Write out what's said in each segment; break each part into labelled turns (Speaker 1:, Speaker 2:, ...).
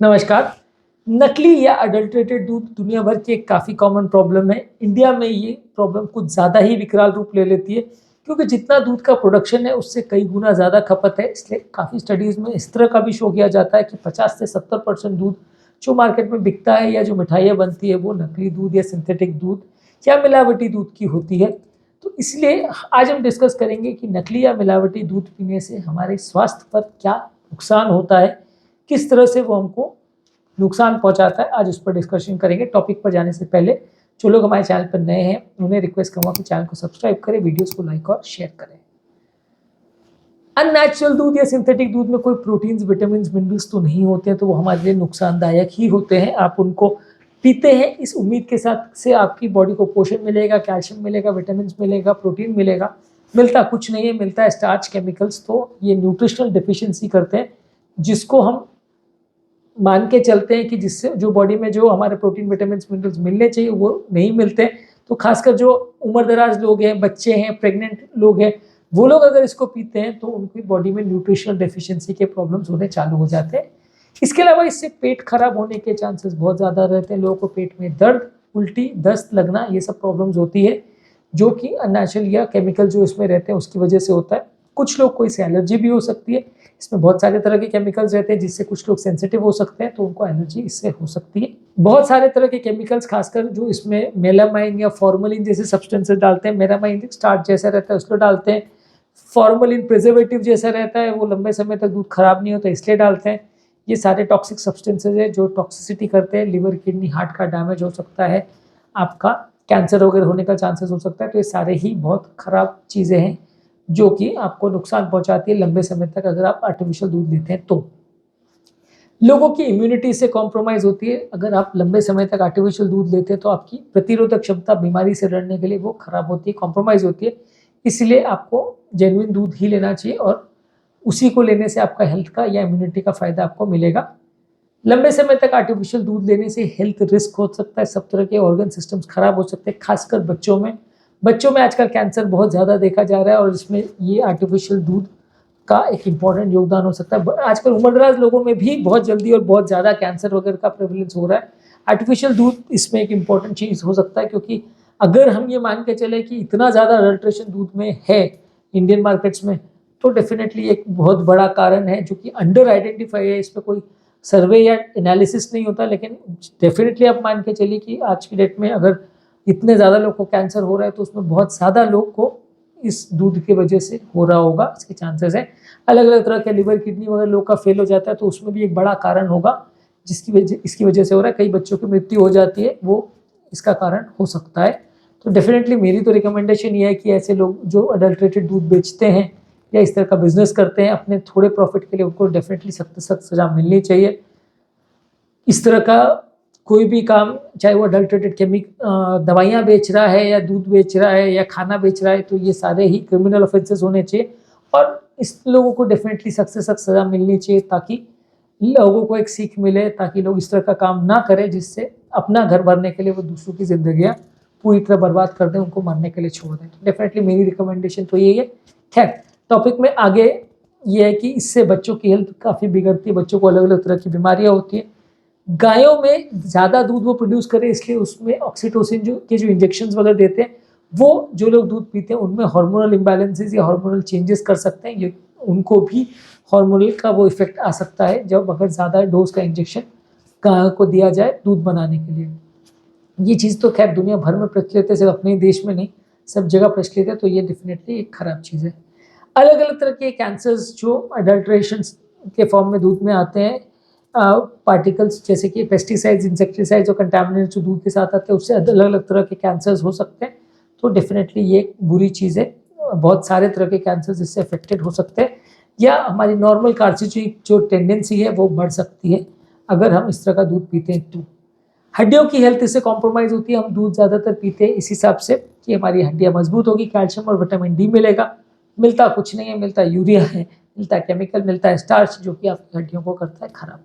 Speaker 1: नमस्कार। नकली या अडल्ट्रेटेड दूध दुनिया भर की एक काफ़ी कॉमन प्रॉब्लम है। इंडिया में ये प्रॉब्लम कुछ ज़्यादा ही विकराल रूप ले लेती है क्योंकि जितना दूध का प्रोडक्शन है उससे कई गुना ज़्यादा खपत है। इसलिए काफ़ी स्टडीज़ में इस तरह का भी शो किया जाता है कि 50 से 70% दूध जो मार्केट में बिकता है या जो मिठाइयाँ बनती है वो नकली दूध या सिंथेटिक दूध या मिलावटी दूध की होती है। तो इसलिए आज हम डिस्कस करेंगे कि नकली या मिलावटी दूध पीने से हमारे स्वास्थ्य पर क्या नुकसान होता है, किस तरह से वो हमको नुकसान पहुंचाता है। आज उस पर डिस्कशन करेंगे। टॉपिक पर जाने से पहले जो लोग हमारे चैनल पर नए हैं उन्हें रिक्वेस्ट करूंगा कि चैनल को सब्सक्राइब करें, वीडियोस को लाइक और शेयर करें। अननेचुरल दूध या सिंथेटिक दूध में कोई प्रोटीन्स, विटामिन, मिनरल्स तो नहीं होते हैं, तो वो हमारे लिए नुकसानदायक ही होते हैं। आप उनको पीते हैं इस उम्मीद के साथ से आपकी बॉडी को पोषण मिलेगा, कैल्शियम मिलेगा, विटामिन मिलेगा, प्रोटीन मिलेगा। मिलता कुछ नहीं है, मिलता है स्टार्च, केमिकल्स। तो ये न्यूट्रिशनल डिफिशियंसी करते हैं, जिसको हम मान के चलते हैं कि जिससे जो बॉडी में जो हमारे प्रोटीन, विटामिन, मिनरल्स मिलने चाहिए वो नहीं मिलते। तो खासकर जो उम्रदराज लोग हैं, बच्चे हैं, प्रेग्नेंट लोग हैं, वो लोग अगर इसको पीते हैं तो उनकी बॉडी में न्यूट्रिशनल डेफिशिएंसी के प्रॉब्लम्स होने चालू हो जाते हैं। इसके अलावा इससे पेट खराब होने के चांसेस बहुत ज़्यादा रहते हैं। लोगों को पेट में दर्द, उल्टी, दस्त लगना, ये सब प्रॉब्लम्स होती है जो कि अननेचुरल या केमिकल जो इसमें रहते हैं उसकी वजह से होता है। कुछ लोग को इससे एलर्जी भी हो सकती है। इसमें बहुत सारे तरह के केमिकल्स रहते हैं जिससे कुछ लोग सेंसिटिव हो सकते हैं, तो उनको एलर्जी इससे हो सकती है। बहुत सारे तरह के केमिकल्स, खासकर जो इसमें मेलामाइन या फॉर्मलिन जैसे सब्सटेंसेस डालते हैं। मेलामाइन स्टार्च जैसा रहता है उसको डालते हैं। फॉर्मलिन प्रिजर्वेटिव जैसा रहता है, वो लंबे समय तक दूध खराब नहीं होता इसलिए डालते हैं। ये सारे टॉक्सिक सब्सटेंसेज है जो टॉक्सिसिटी करते हैं। लिवर, किडनी, हार्ट का डैमेज हो सकता है, आपका कैंसर वगैरह होने का चांसेस हो सकता है। तो ये सारे ही बहुत खराब चीज़ें हैं जो कि आपको नुकसान पहुंचाती है लंबे समय तक अगर आप आर्टिफिशियल दूध लेते हैं तो। लोगों की इम्यूनिटी से कॉम्प्रोमाइज़ होती है। अगर आप लंबे समय तक आर्टिफिशियल दूध लेते हैं तो आपकी प्रतिरोधक क्षमता बीमारी से लड़ने के लिए वो खराब होती है, कॉम्प्रोमाइज़ होती है। इसलिए आपको जेन्युइन दूध ही लेना चाहिए और उसी को लेने से आपका हेल्थ का या इम्यूनिटी का फ़ायदा आपको मिलेगा। लंबे समय तक आर्टिफिशियल दूध लेने से हेल्थ रिस्क हो सकता है, सब तरह के ऑर्गन सिस्टम्स खराब हो सकते हैं, खासकर बच्चों में आजकल कैंसर बहुत ज़्यादा देखा जा रहा है और इसमें ये आर्टिफिशियल दूध का एक इम्पॉर्टेंट योगदान हो सकता है। आजकल उम्रदराज लोगों में भी बहुत जल्दी और बहुत ज़्यादा कैंसर वगैरह का प्रेवलेंस हो रहा है। आर्टिफिशियल दूध इसमें एक इम्पॉर्टेंट चीज़ हो सकता है, क्योंकि अगर हम ये मान के चले कि इतना ज़्यादा अडल्ट्रेशन दूध में है इंडियन मार्केट्स में, तो डेफिनेटली एक बहुत बड़ा कारण है जो कि अंडर आइडेंटिफाई है। इस पर कोई सर्वे या एनालिसिस नहीं होता, लेकिन डेफिनेटली आप मान के चलिए कि आज की डेट में अगर इतने ज़्यादा लोग को कैंसर हो रहा है तो उसमें बहुत ज़्यादा लोग को इस दूध की वजह से हो रहा होगा, इसके चांसेस हैं। अलग अलग तरह के लिवर, किडनी वगैरह लोग का फेल हो जाता है तो उसमें भी एक बड़ा कारण होगा इसकी वजह से हो रहा है। कई बच्चों की मृत्यु हो जाती है, वो इसका कारण हो सकता है। तो डेफिनेटली मेरी तो रिकमेंडेशन ये है कि ऐसे लोग जो अडल्ट्रेटेड दूध बेचते हैं या इस तरह का बिजनेस करते हैं अपने थोड़े प्रॉफिट के लिए, उनको डेफिनेटली सख्त सख्त सजा मिलनी चाहिए। इस तरह का कोई भी काम, चाहे वो अडल्ट्रेटेड दवाइयाँ बेच रहा है या दूध बेच रहा है या खाना बेच रहा है, तो ये सारे ही क्रिमिनल ऑफेंसेस होने चाहिए और इस लोगों को डेफिनेटली सख्त से सख्त सज़ा मिलनी चाहिए, ताकि लोगों को एक सीख मिले, ताकि लोग इस तरह का काम ना करें जिससे अपना घर भरने के लिए वो दूसरों की ज़िंदगियाँ पूरी तरह बर्बाद कर दें, उनको मारने के लिए छोड़ दें। तो डेफिनेटली मेरी रिकमेंडेशन तो यही है। खैर, टॉपिक में आगे ये है कि इससे बच्चों की हेल्थ काफ़ी बिगड़ती है, बच्चों को अलग अलग तरह की बीमारियाँ होती हैं। गायों में ज़्यादा दूध वो प्रोड्यूस करे, इसलिए उसमें ऑक्सीटोसिन जो इंजेक्शंस वगैरह देते हैं, वो जो लोग दूध पीते हैं उनमें हार्मोनल इम्बैलेंसेस या हार्मोनल चेंजेस कर सकते हैं। ये उनको भी हार्मोनल का वो इफेक्ट आ सकता है जब अगर ज़्यादा डोज का इंजेक्शन गायों को दिया जाए दूध बनाने के लिए। ये चीज़ तो खैर दुनिया भर में प्रचलित है, सिर्फ अपने देश में नहीं, सब जगह प्रचलित है। तो ये डेफिनेटली एक खराब चीज़ है। अलग अलग तरह के कैंसर्स जो अडल्ट्रेशन के फॉर्म में दूध में आते हैं, पार्टिकल्स जैसे कि पेस्टिसाइड्स, इंसेक्टिसाइड्स और कंटामिनेंट्स जो दूध के साथ आते हैं, उससे अलग अलग तरह के कैंसर्स हो सकते हैं। तो डेफिनेटली ये एक बुरी चीज़ है। बहुत सारे तरह के कैंसर्स इससे अफेक्टेड हो सकते हैं, या हमारी नॉर्मल कार्सिटी जो टेंडेंसी है वो बढ़ सकती है अगर हम इस तरह का दूध पीते हैं। तो हड्डियों की हेल्थ इससे कॉम्प्रोमाइज़ होती है। हम दूध ज़्यादातर पीते हैं इस हिसाब से कि हमारी हड्डियाँ मजबूत होगी, कैल्शियम और विटामिन डी मिलेगा। मिलता कुछ नहीं है, मिलता यूरिया है, मिलता है केमिकल, मिलता है स्टार्च, जो कि आपकी हड्डियों को करता है खराब।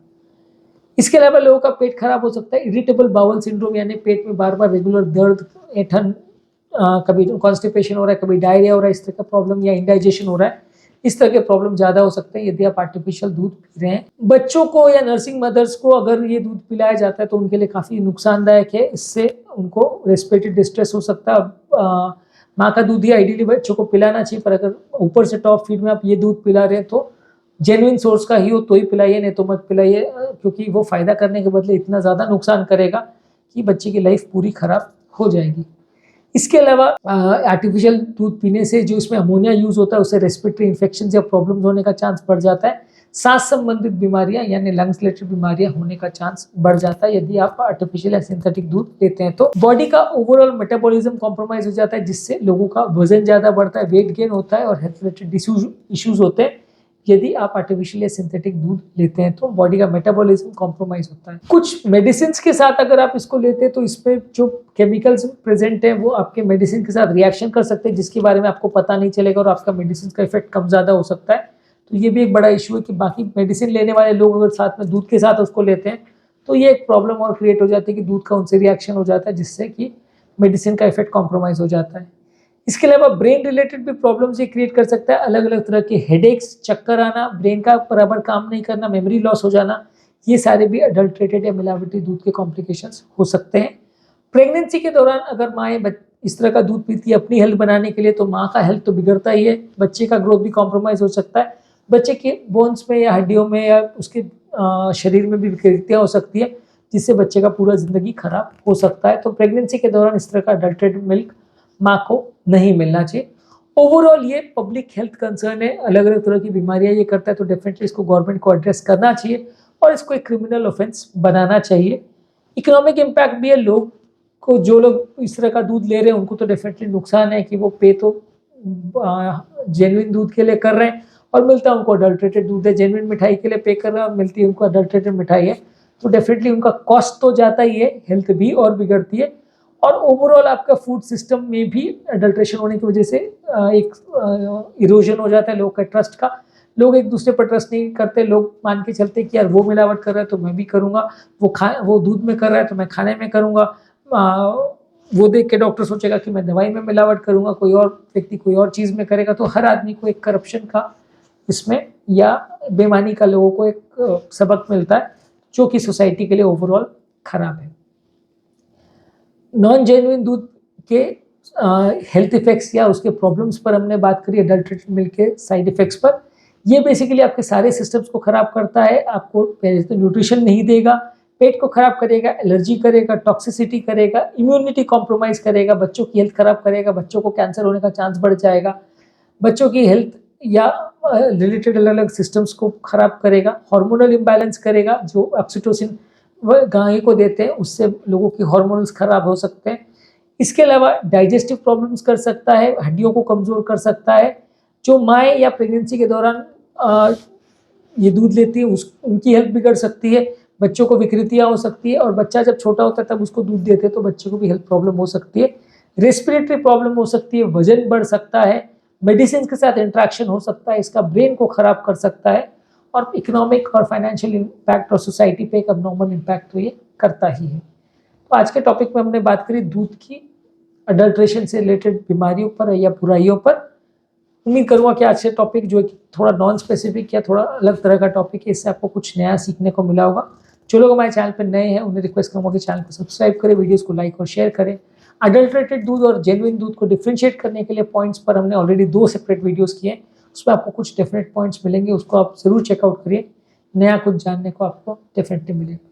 Speaker 1: इसके अलावा लोगों का पेट खराब हो सकता है। इरिटेबल बाउल सिंड्रोम, यानी पेट में बार बार रेगुलर दर्द, ऐंठन, कभी कॉन्स्टिपेशन हो रहा है, कभी डायरिया हो रहा है, इस तरह का प्रॉब्लम, या इंडाइजेशन हो रहा है, इस तरह के प्रॉब्लम ज़्यादा हो सकते हैं यदि आप आर्टिफिशियल दूध पी रहे हैं। बच्चों को या नर्सिंग मदर्स को अगर ये दूध पिलाया जाता है तो उनके लिए काफ़ी नुकसानदायक है। इससे उनको रेस्पिरेटरी डिस्ट्रेस हो सकता है और माँ का दूध ही आइडियली बच्चों को पिलाना चाहिए, पर अगर ऊपर से टॉप फीड में आप ये दूध पिला रहे हैं तो जेन्युइन सोर्स का ही हो तो ही पिलाइए, नहीं तो मत पिलाइए, क्योंकि वो फ़ायदा करने के बदले इतना ज़्यादा नुकसान करेगा कि बच्चे की लाइफ पूरी ख़राब हो जाएगी। इसके अलावा आर्टिफिशियल दूध पीने से जो इसमें अमोनिया यूज़ होता है उससे रेस्पिरेटरी इन्फेक्शन या प्रॉब्लम्स होने का चांस बढ़ जाता है। सांस संबंधित बीमारियां यानी लंग्स रिलेटेड बीमारियां होने का चांस बढ़ जाता है यदि आप आर्टिफिशियल या सिंथेटिक दूध लेते हैं तो। बॉडी का ओवरऑल मेटाबॉलिज्म कॉम्प्रोमाइज हो जाता है जिससे लोगों का वजन ज़्यादा बढ़ता है, वेट गेन होता है और हेल्थ रिलेटेड इश्यूज होते हैं। यदि आप आर्टिफिशियल या सिंथेटिक दूध लेते हैं तो बॉडी का मेटाबॉलिज्म कॉम्प्रोमाइज होता है। कुछ मेडिसिन के साथ अगर आप इसको लेते हैं तो इसमें जो केमिकल्स प्रेजेंट हैं वो आपके मेडिसिन के साथ रिएक्शन कर सकते हैं जिसके बारे में आपको पता नहीं चलेगा और आपका मेडिसिन का इफेक्ट कम ज़्यादा हो सकता है। तो ये भी एक बड़ा इशू है कि बाकी मेडिसिन लेने वाले लोग अगर साथ में दूध के साथ उसको लेते हैं तो ये एक प्रॉब्लम और क्रिएट हो जाती है कि दूध का उनसे रिएक्शन हो जाता है जिससे कि मेडिसिन का इफेक्ट कॉम्प्रोमाइज हो जाता है। इसके अलावा ब्रेन रिलेटेड भी प्रॉब्लम्स ये क्रिएट कर सकता है, अलग अलग तरह के हेडेक्स, चक्कर आना, ब्रेन का बराबर काम नहीं करना, मेमोरी लॉस हो जाना, ये सारे भी अडल्ट्रेटेड या मिलावटी दूध के कॉम्प्लिकेशंस हो सकते हैं। प्रेगनेंसी के दौरान अगर माएँ इस तरह का दूध पीती है अपनी हेल्थ बनाने के लिए तो माँ का हेल्थ तो बिगड़ता ही है, बच्चे का ग्रोथ भी कॉम्प्रोमाइज हो सकता है, बच्चे के बोन्स में या हड्डियों में या उसके शरीर में भी विकृतियाँ हो सकती है जिससे बच्चे का पूरा ज़िंदगी खराब हो सकता है। तो प्रेगनेंसी के दौरान इस तरह का अडल्ट्रेटेड मिल्क माँ को नहीं मिलना चाहिए। ओवरऑल ये पब्लिक हेल्थ कंसर्न है, अलग अलग तरह की बीमारियां ये करता है तो डेफिनेटली इसको गवर्नमेंट को एड्रेस करना चाहिए और इसको एक क्रिमिनल ऑफेंस बनाना चाहिए। इकोनॉमिक इम्पैक्ट भी है, लोग को जो लोग इस तरह का दूध ले रहे हैं उनको तो डेफिनेटली नुकसान है कि वो पे तो जेन्युइन दूध के लिए कर रहे हैं और मिलता है उनको अडल्ट्रेटेड दूध है, जेन्युइन मिठाई के लिए पे कर रहे हैं और मिलती है उनको अडल्ट्रेटेड मिठाई है, तो डेफिनेटली उनका कॉस्ट तो जाता ही है, हेल्थ भी और बिगड़ती है और ओवरऑल आपका फूड सिस्टम में भी अडल्ट्रेशन होने की वजह से एक इरोजन हो जाता है लोगों का ट्रस्ट का। लोग एक दूसरे पर ट्रस्ट नहीं करते, लोग मान के चलते कि यार वो मिलावट कर रहा है तो मैं भी करूँगा, वो दूध में कर रहा है तो मैं खाने में करूँगा, वो देख के डॉक्टर सोचेगा कि मैं दवाई में मिलावट करूँगा, कोई और व्यक्ति कोई और चीज़ में करेगा, तो हर आदमी को एक करप्शन का इसमें या बेईमानी का लोगों को एक सबक मिलता है जो कि सोसाइटी के लिए ओवरऑल खराब है। नॉन जेन्युइन दूध के हेल्थ इफेक्ट्स या उसके प्रॉब्लम्स पर हमने बात करी, अडल्ट्रेटेड मिल्क के साइड इफेक्ट्स पर। ये बेसिकली आपके सारे सिस्टम्स को खराब करता है, आपको पहले तो न्यूट्रिशन नहीं देगा, पेट को खराब करेगा, एलर्जी करेगा, टॉक्सिसिटी करेगा, इम्यूनिटी कॉम्प्रोमाइज़ करेगा, बच्चों की हेल्थ खराब करेगा, बच्चों को कैंसर होने का चांस बढ़ जाएगा, बच्चों की हेल्थ या रिलेटेड अलग अलग सिस्टम्स को खराब करेगा, हार्मोनल इम्बैलेंस करेगा, जो ऑक्सीटोसिन गाय को देते हैं उससे लोगों की हार्मोन्स खराब हो सकते हैं। इसके अलावा डाइजेस्टिव प्रॉब्लम्स कर सकता है, हड्डियों को कमज़ोर कर सकता है। जो माएँ या प्रेगनेंसी के दौरान ये दूध लेती है उनकी हेल्थ बिगड़ सकती है, बच्चों को विकृतियाँ हो सकती है और बच्चा जब छोटा होता है तब उसको दूध देते हैं तो बच्चे को भी हेल्थ प्रॉब्लम हो सकती है, रेस्पिरेटरी प्रॉब्लम हो सकती है, वजन बढ़ सकता है, मेडिसिन के साथ इंट्रैक्शन हो सकता है, इसका ब्रेन को खराब कर सकता है और इकोनॉमिक और फाइनेंशियल इम्पैक्ट और सोसाइटी पे एक अबनॉर्मल इम्पैक्ट तो ये करता ही है। तो आज के टॉपिक में हमने बात करी दूध की अडल्ट्रेशन से रिलेटेड बीमारियों पर या बुराइयों पर। उम्मीद करूँगा कि आज से टॉपिक जो थोड़ा नॉन स्पेसिफिक या थोड़ा अलग तरह का टॉपिक है, इससे आपको कुछ नया सीखने को मिला होगा। जो लोग हमारे चैनल पर नए हैं उन्हें रिक्वेस्ट करूँगा कि चैनल को सब्सक्राइब करें, वीडियोस को लाइक और शेयर करें। अडल्ट्रेटेड दूध और जेन्युइन दूध को डिफ्रेंशिएट करने के लिए पॉइंट्स पर हमने ऑलरेडी 2 सेपरेट वीडियोस किए हैं, उसमें आपको कुछ डेफिनेट पॉइंट्स मिलेंगे, उसको आप ज़रूर चेकआउट करिए, नया कुछ जानने को आपको डेफिनेटली मिलेगा।